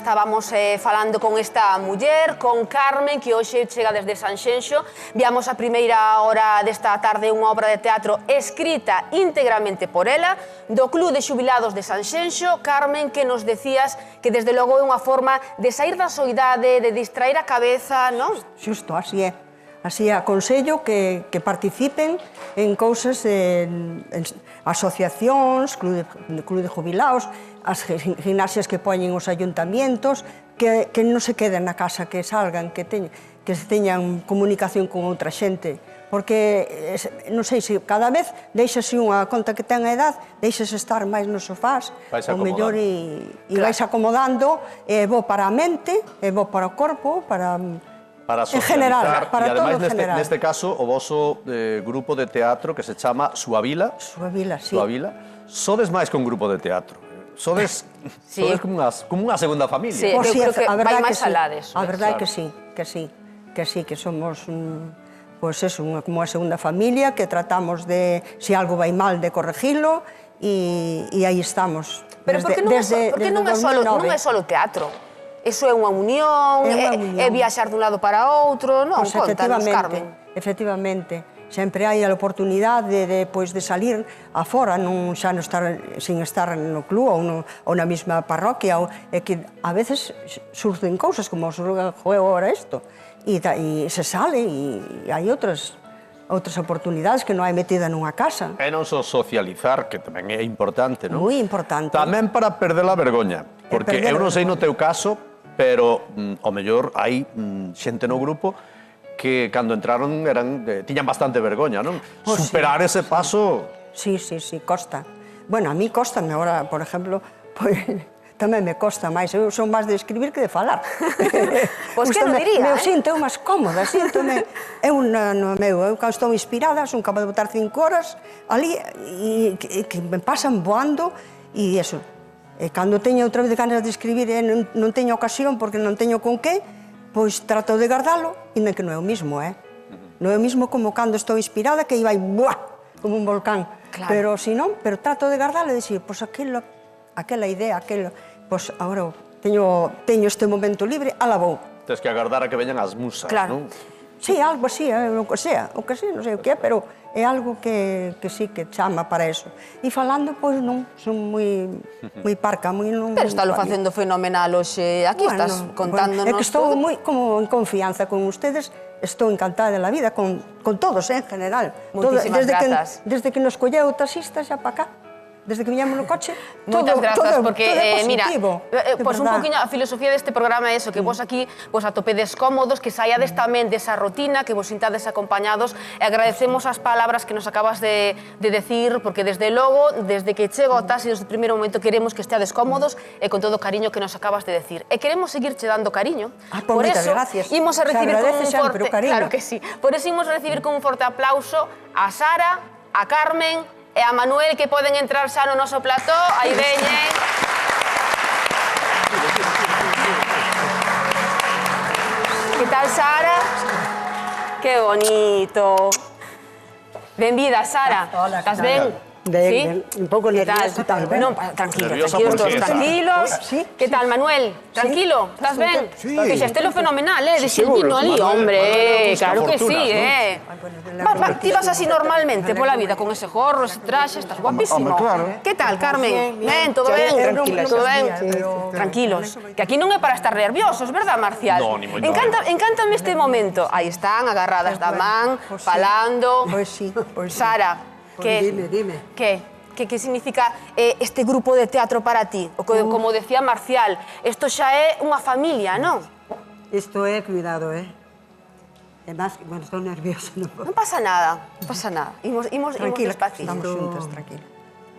estábamos falando con esta muller, con Carmen, que hoxe chega desde Sanxenxo. Viamos a primeira hora desta tarde unha obra de teatro escrita íntegramente por ela, do Club de Xubilados de Sanxenxo. Carmen, que nos decías que desde logo é unha forma de sair da soidade, de distraer a cabeza, non? Xusto, así é. Así aconsello que participen en cousas, en asociacións, club de jubilados, as gimnasias que poñen os ayuntamientos, que non se queden na casa, que salgan, que teñan comunicación con outra xente, porque, non sei, se cada vez deixase unha conta que ten a edad, deixase estar máis nos sofás, o mellor e vais acomodando, é bo para a mente, é bo para o corpo, para socializar, en general, para todo en general. Neste caso, o voso grupo de teatro que se chama Suavila. Suavila, sí. Suavila. Sodes máis que un grupo de teatro. Sodes como unha segunda familia. Sí, eu creo que vai máis alá deso. A verdade que sí, que somos como a segunda familia, que tratamos de, se algo vai mal, de corregilo, e aí estamos. Pero por que non é só teatro? Eso é unha unión, é viaxar dun lado para outro, non? Contanos, Carmen. Efectivamente. Sempre hai a oportunidade de salir afora, xa sin estar no club ou na mesma parroquia, e que a veces surgen cousas como surge agora isto, e se sale, e hai outras oportunidades que non hai metida nunha casa. E non só socializar, que tamén é importante, non? Moi importante. Tamén para perder a vergoña, porque eu non sei no teu caso, pero ao mellor hai xente no grupo que cando entraron tiñan bastante vergoña, non? Superar ese paso... Sí, costa. Bueno, a mí costame agora, por exemplo, tamén me costa máis. Eu son máis de escribir que de falar. Pois que non diría, Me sinto máis cómoda, síntome... Eu cando estou inspirada, son capaz de botar 5 horas ali e que me pasan voando e eso. E cando teño outra vez ganas de escribir e non teño ocasión porque non teño con que, pois trato de guardalo, ainda que non é o mismo, Non é o mismo como cando estou inspirada, que iba como un volcán. Pero si non, trato de guardalo e dicir, pois aquela idea, pois agora teño este momento libre, ala vou. Tens que agardar a que veñan as musas, non? Sí, algo así, o que sea, non sei o que é, pero é algo que sí, que chama para eso. E falando, pois non, son moi parca, moi non... Pero estálo facendo fenomenal hoxe, aquí estás contándonos todo. É que estou moi como en confianza con ustedes, estou encantada de la vida, con todos, en general. Moitísimas grazas. Desde que nos colleu o taxista xa para cá, desde que viñamos no coche, moitas grazas, porque, mira, pois un poquinho a filosofía deste programa é eso, que vos aquí vos atopedes cómodos, que saíades tamén desa rutina, que vos sintades acompañados, e agradecemos as palabras que nos acabas de decir, porque desde logo, desde que chego ao taxi, desde o primeiro momento, queremos que esteades cómodos e con todo o cariño que nos acabas de decir. E queremos seguir che dando cariño. Por eso, imos a recibir con un forte... Claro que sí. Por eso imos a recibir con un forte aplauso a Sara, a Carmen e a Manuel, que poden entrar xa no noso plató. Aí veñen. Que tal, Sara? Que bonito. Benvida, Sara. Hola, estás ben? Ben, un pouco nerviosa, tal vez. Non, tranquilos, tranquilos. Que tal, Manuel? Tranquilo, estás ben? Fixestelo fenomenal, de Silvino ali, hombre, claro que sí, Ti vas así normalmente pola vida, con ese gorro, ese traxe, estás guapísimo. Que tal, Carmen? Ben, todo ben? Todo ben? Tranquilos, que aquí non é para estar nerviosos, verdad, Marcial? Non, ni moito. Encántame este momento. Aí están, agarradas da man, falando. Pois sí. Sara, Dime. Que significa este grupo de teatro para ti? Como decía Marcial, isto xa é unha familia, non? Isto é cuidado, É máis, bueno, estou nerviosa. Non pasa nada, Imos despacito. Estamos xuntas, tranquila.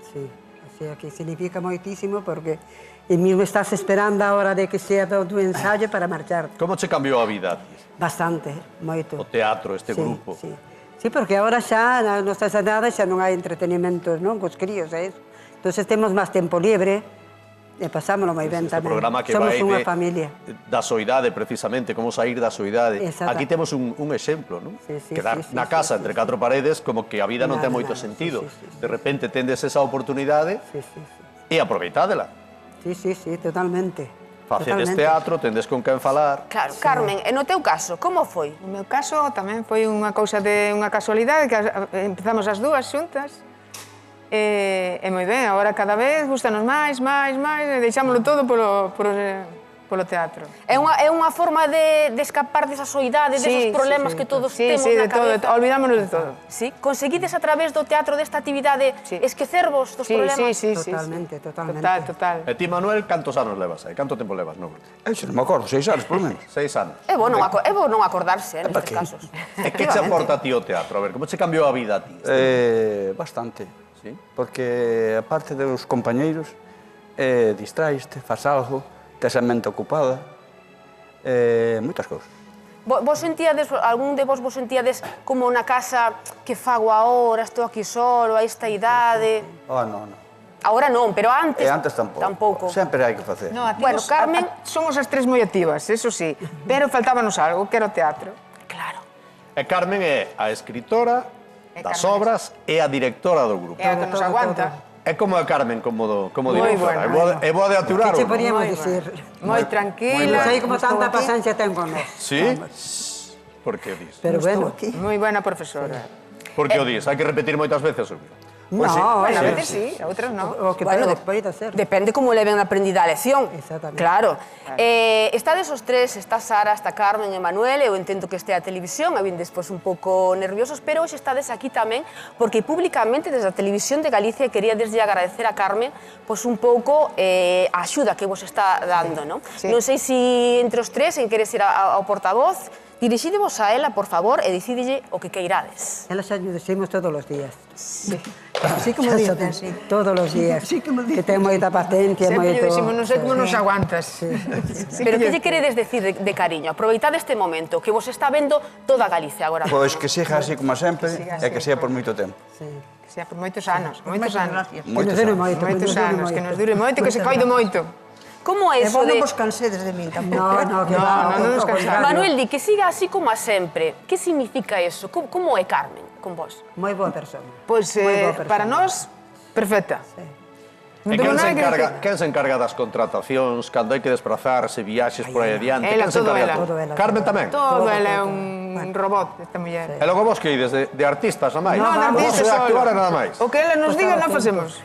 Sí, o sea, que significa moitísimo porque mesmo estás esperando a hora de que sea o tu ensayo para marchar. Como che cambiou a vida? Bastante, moito. O teatro, este grupo. Sí, porque agora xa, na nosa edade, xa non hai entretenimentos, non? Cos críos, é iso. Entón, temos máis tempo libre e pasámoslo moi ben tamén. Somos unha familia. Da soidade, precisamente, como sair da soidade. Aquí temos un exemplo, non? Quedar na casa entre 4 paredes, como que a vida non ten moito sentido. De repente tendes esa oportunidade e aproveitádela. Sí, totalmente. facedes teatro, tendes con quen falar. Claro, Carmen, e no teu caso, como foi? No meu caso tamén foi unha cousa de unha casualidade que empezamos as dúas xuntas e moi ben, agora cada vez gustanos máis, e deixámoslo todo polo teatro. É unha forma de escapar desa soidade, desos problemas que todos temos na cabeza? Olvidámonos de todo. Sí? Conseguides a través do teatro desta actividade esquecervos dos problemas? Sí. Totalmente. Total. E ti, Manuel, cantos anos levas aí? Canto tempo levas no grupo? Eso non me acordo, 6 anos, por lo menos. 6 anos. É bo non acordarse, nestes casos. E que che aporta a ti o teatro? A ver, como che cambiou a vida a ti? Bastante. Sí? Porque, aparte dos compañeiros, distraíste, faz algo, tes a mente ocupada, moitas cousas. Vos sentíades, algún de vos sentíades como na casa que fago agora, estou aquí solo, a esta idade? Non. Agora non, pero antes... E antes tampouco. Sempre hai que facer. Bueno, Carmen... Somos as tres moi activas, eso sí, pero faltábanos algo, que era o teatro. Claro. E Carmen é a escritora das obras e a directora do grupo. É a que nos aguanta. É como a Carmen como directora. Bueno. É boa de aturar, Que che ou non? podíamos dicir? Moi tranquila. Non sei como tanta paciencia ten con nós. Sí? Por que o dis? Pero bueno, Moi buena profesora. Por que o dis? Hai que repetir moitas veces, ou? no, Bueno, a veces sí, a outras non. o que Bueno, pode ser. Depende como leven aprendida a lección. Exactamente. Claro. Estades os tres, está Sara, está Carmen e Manuel, eu entendo que este a televisión, e vin despois un pouco nerviosos, pero hoxe estades aquí tamén, porque públicamente desde a Televisión de Galicia quería desde agradecer a Carmen pois un pouco a axuda que vos está dando, non? Sí. Non sei se entre os tres, en queres ir ao portavoz, dirixidevos a ela, por favor, e decidille o que queirades. Ela xa lle decimos todos os días. Así como dices, sí. Todos os días. Sí, como que ten moita paciencia, Sempre lle moito... dicimos, non sei como nos aguantas. Pero que lle queredes decir de cariño? Aproveitade este momento, que vos está vendo toda Galicia agora. Pois que siga así como sempre e que sea por moito tempo. Que sea por moitos anos, moitos anos. Gracias. Que nos dure moito. Moitos anos, que nos dure moito, que se coide moito. Como é E eso vos de... non vos cansedes de min tampouco. No, que va. non nos cansamos. Manuel, di que siga así como a sempre. Que significa eso? Como é Carmen con vos? Moi boa persona. Pois, Moi boa persona. para nós, perfecta. E quen se encarga das contratacións, cando hai que desplazarse, viaxes por aí adiante? Ela, Quen se todo encarga ela. todo? Todo ela. Carmen tamén? Todo, ela é un robot, esta muller. E logo vos que ides de artistas, non máis? Non, Vos artista de actuar solo. e nada máis? O que ela nos diga, non facemos.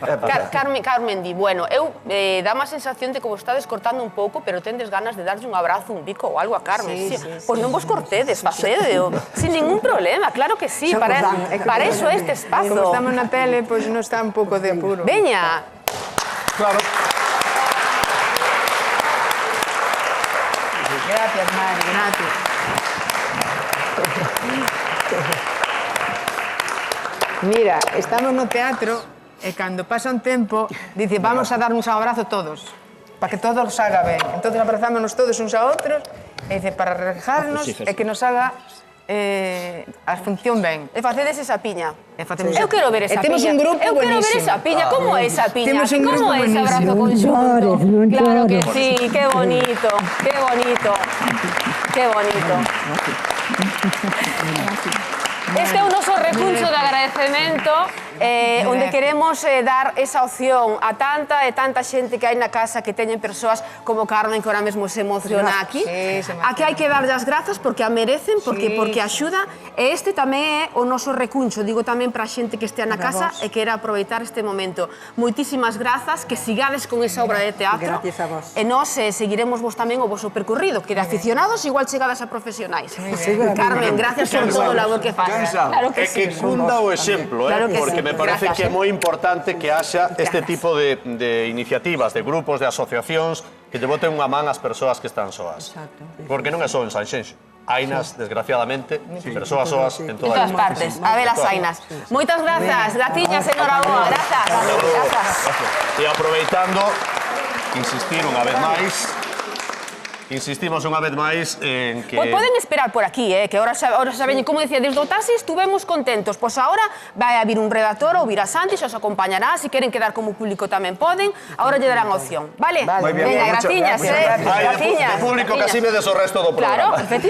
Carmen di, bueno, eu dá má sensación de que vos estades cortando un pouco, pero tendes ganas de darlle un abrazo, un bico ou algo a Carmen. Sí, Pois non vos cortedes, facedeo, sin ningún problema, claro que sí, para eso este espazo. Como estamos na tele, pois non está un pouco de apuro. Veña. Claro. Gracias, Mari, gracias. Mira, estamos no teatro e cando pasa un tempo, dice, vamos a darnos un abrazo todos, para que todo nos haga ben. Entón abrazámonos todos uns a outros, e dice, para relajarnos e que nos haga a función ben. E facedes esa piña. Eu quero ver esa piña. Temos un grupo Eu quero ver buenísimo. esa piña. Como é esa piña? Temos un grupo Como é ese abrazo buenísimo. conxunto? Claro que sí, qué bonito, qué bonito. Qué bonito. Este é o noso recuncho de agradecemento onde queremos dar esa opción a tanta e tanta xente que hai na casa que teñen persoas como Carmen que ahora mesmo se emociona aquí. Sí, se emociona. A que hai que darlle as grazas porque a merecen, porque axuda. E este tamén é o noso recuncho, digo tamén para a xente que estea na casa e quera aproveitar este momento. Moitísimas grazas, que sigades con esa obra de teatro. Gracias a vos. E nós seguiremos vos tamén o voso percorrido, que de aficionados igual chegadas a profesionais. Carmen, gracias por todo o labor que faz. Claro que É que sí. cunda o exemplo, Claro que porque sí. me parece Gracias. que é moi importante que haxa este tipo de iniciativas, de grupos, de asociacións que lle boten unha man ás persoas que están soas. Porque non é só en Sanxenxo. Hainas, desgraciadamente, persoas soas en En toda todas partes, a ver as ainas. Moitas grazas, graciñas, enhoraboa, grazas. E aproveitando, insistimos unha vez máis en que... Pois poden esperar por aquí, que ahora xa veñen, como decía, desde o taxi estuvemos contentos. Pois agora vai a vir un redactor ou vir a Santi, xa os acompañará, se queren quedar como público tamén poden, agora lle darán opción, vale? Moi bien, Veña, muchas graciñas, gracias. graciñas. De público casi me des o resto do programa. Claro, efectivamente.